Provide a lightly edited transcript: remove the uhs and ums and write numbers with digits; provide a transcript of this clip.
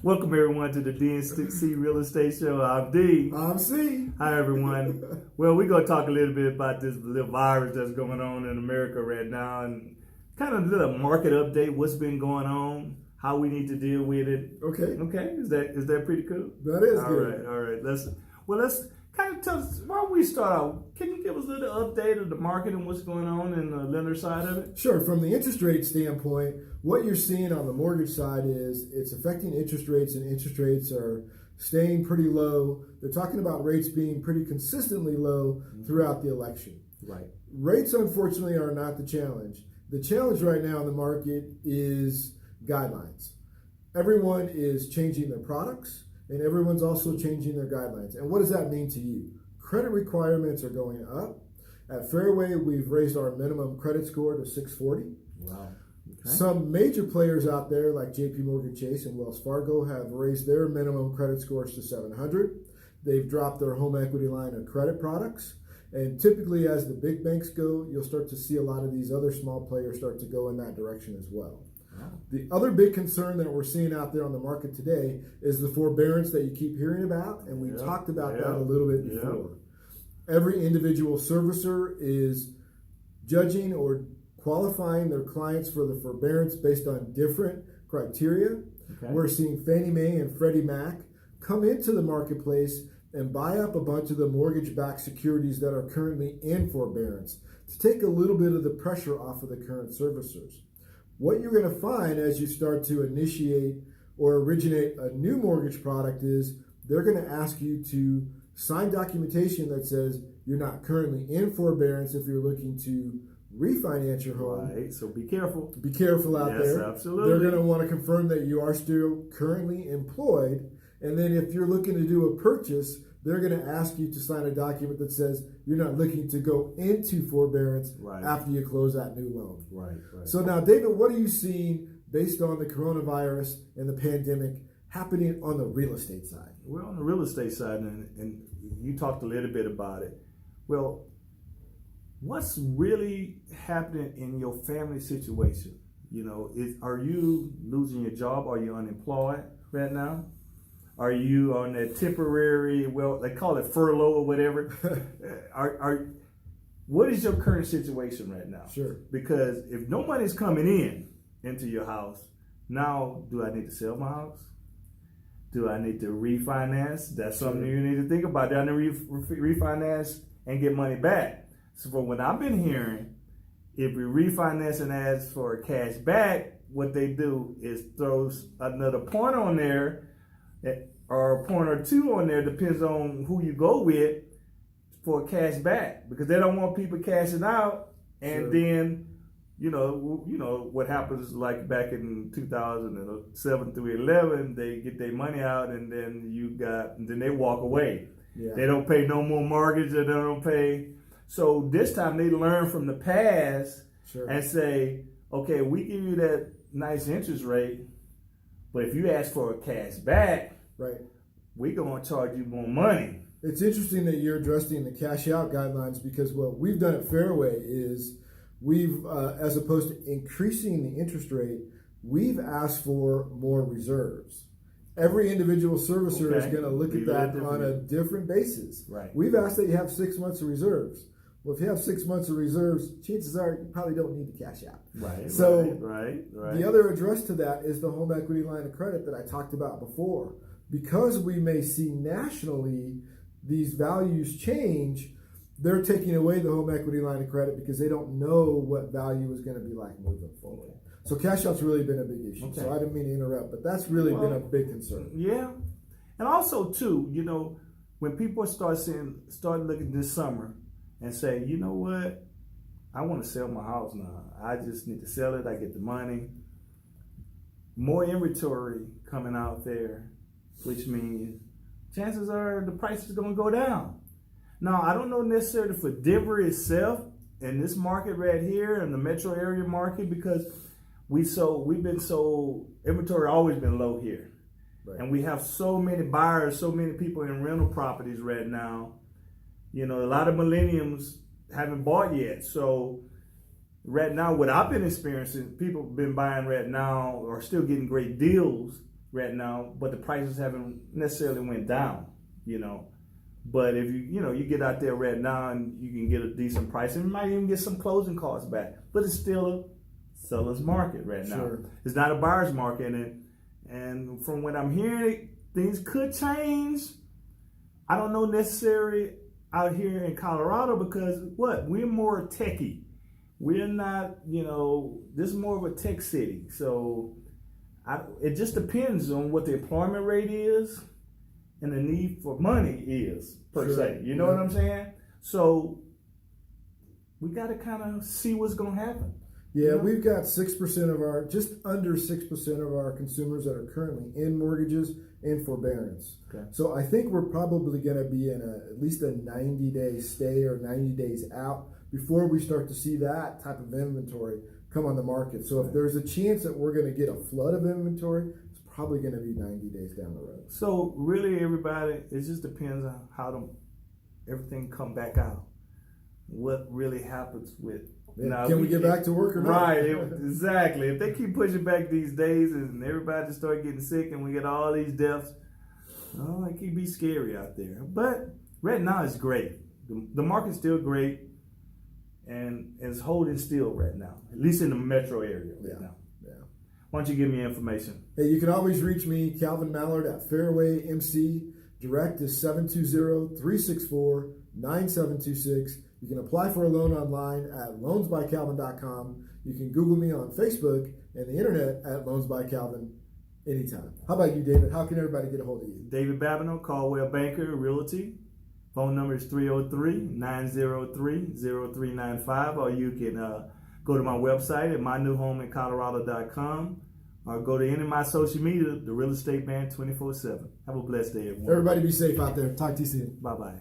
Welcome everyone to the DNC Real Estate Show. I'm D. I'm C. Hi everyone. Well, we're going to talk a little bit about this little virus that's going on in America right now and kind of a little market update, what's been going on, how we need to deal with it. Okay. Is that pretty cool? That is good. All right. Let's kind of tell us, why don't we start out, can you give us a little update of the market and what's going on in the lender side of it? Sure. From the interest rate standpoint, what you're seeing on the mortgage side is it's affecting interest rates, and interest rates are staying pretty low. They're talking about rates being pretty consistently low throughout the election. Right. Rates, unfortunately, are not the challenge. The challenge right now in the market is guidelines. Everyone is changing their products, and everyone's also changing their guidelines. And what does that mean to you? Credit requirements are going up. At Fairway, we've raised our minimum credit score to 640. Wow. Okay. Some major players out there like JP Morgan Chase and Wells Fargo have raised their minimum credit scores to 700. They've dropped their home equity line of credit products. And typically as the big banks go, you'll start to see a lot of these other small players start to go in that direction as well. Wow. The other big concern that we're seeing out there on the market today is the forbearance that you keep hearing about, and we talked about that a little bit before. Every individual servicer is judging or qualifying their clients for the forbearance based on different criteria. Okay. We're seeing Fannie Mae and Freddie Mac come into the marketplace and buy up a bunch of the mortgage-backed securities that are currently in forbearance to take a little bit of the pressure off of the current servicers. What you're going to find as you start to initiate or originate a new mortgage product is they're going to ask you to sign documentation that says you're not currently in forbearance if you're looking to refinance your home. Right, so be careful. Be careful out there. Yes, absolutely. They're going to want to confirm that you are still currently employed. And then if you're looking to do a purchase, they're going to ask you to sign a document that says you're not looking to go into forbearance after you close that new loan. Right. So now, David, what are you seeing based on the coronavirus and the pandemic happening on the real estate side? Well, on the real estate side, and you talked a little bit about it. Well, what's really happening in your family situation? You know, are you losing your job? Are you unemployed right now? Are you on that temporary, well, they call it furlough or whatever? What is your current situation right now? Sure. Because if no money's coming into your house, now do I need to sell my house? Do I need to refinance? That's something you need to think about. Do I need to refinance and get money back? So from what I've been hearing, if we refinance and ask for a cash back, what they do is throw another point on there, or a point or two on there, depends on who you go with, for a cash back, because they don't want people cashing out and then you know what happens, like back in 2007 through 11, they get their money out and then they walk away. They don't pay no more mortgage, or they don't pay. So this time they learn from the past and say, okay, we give you that nice interest rate, but if you ask for a cash back, we're going to charge you more money. It's interesting that you're addressing the cash out guidelines, because what we've done at Fairway is we've, as opposed to increasing the interest rate, we've asked for more reserves. Every individual servicer is going to look at that on a different basis. We've asked that you have 6 months of reserves. Well, if you have 6 months of reserves, chances are you probably don't need to cash out. The other address to that is the home equity line of credit that I talked about before. Because we may see nationally these values change, they're taking away the home equity line of credit because they don't know what value is going to be like moving forward. So cash out's really been a big issue. So I didn't mean to interrupt, but that's really been a big concern. Yeah. And also too, you know, when people start looking this summer and say, you know what, I want to sell my house now. I just need to sell it. I get the money. More inventory coming out there, which means chances are the price is going to go down. Now, I don't know necessarily for Denver itself and this market right here in the metro area market, because inventory always been low here. And we have so many buyers, so many people in rental properties right now. You know, a lot of millennials haven't bought yet. So right now, what I've been experiencing, people have been buying right now are still getting great deals right now, but the prices haven't necessarily went down, you know. But if you get out there right now and you can get a decent price, and you might even get some closing costs back. But it's still a seller's market right now. Sure. It's not a buyer's market, and from what I'm hearing, things could change. I don't know necessarily out here in Colorado because we're more techie. We're not, this is more of a tech city. So it just depends on what the employment rate is and the need for money is, per se. You know what I'm saying? So we got to kind of see what's going to happen. Yeah, we've got just under 6% of our consumers that are currently in mortgages and forbearance. Okay. So I think we're probably going to be in at least a 90-day stay or 90 days out before we start to see that type of inventory come on the market. So if there's a chance that we're going to get a flood of inventory, it's probably going to be 90 days down the road. So really, everybody, it just depends on how everything come back out. What really happens with. Can we get back to work or not? Right, exactly. If they keep pushing back these days and everybody just start getting sick and we get all these deaths, it can be scary out there. But right now it's great. The market's still great and it's holding still right now, at least in the metro area right now. Yeah. Why don't you give me information? Hey, you can always reach me, Calvin Mallard, at Fairway MC. Direct is 720-364-9726. You can apply for a loan online at loansbycalvin.com. You can Google me on Facebook and the internet at Loans by Calvin anytime. How about you, David? How can everybody get a hold of you? David Babineau, Caldwell Banker Realty. Phone number is 303-903-0395, or you can go to my website at mynewhomeincolorado.com, or go to any of my social media, The Real Estate Man 24/7. Have a blessed day, everyone. Everybody be safe out there. Talk to you soon. Bye-bye.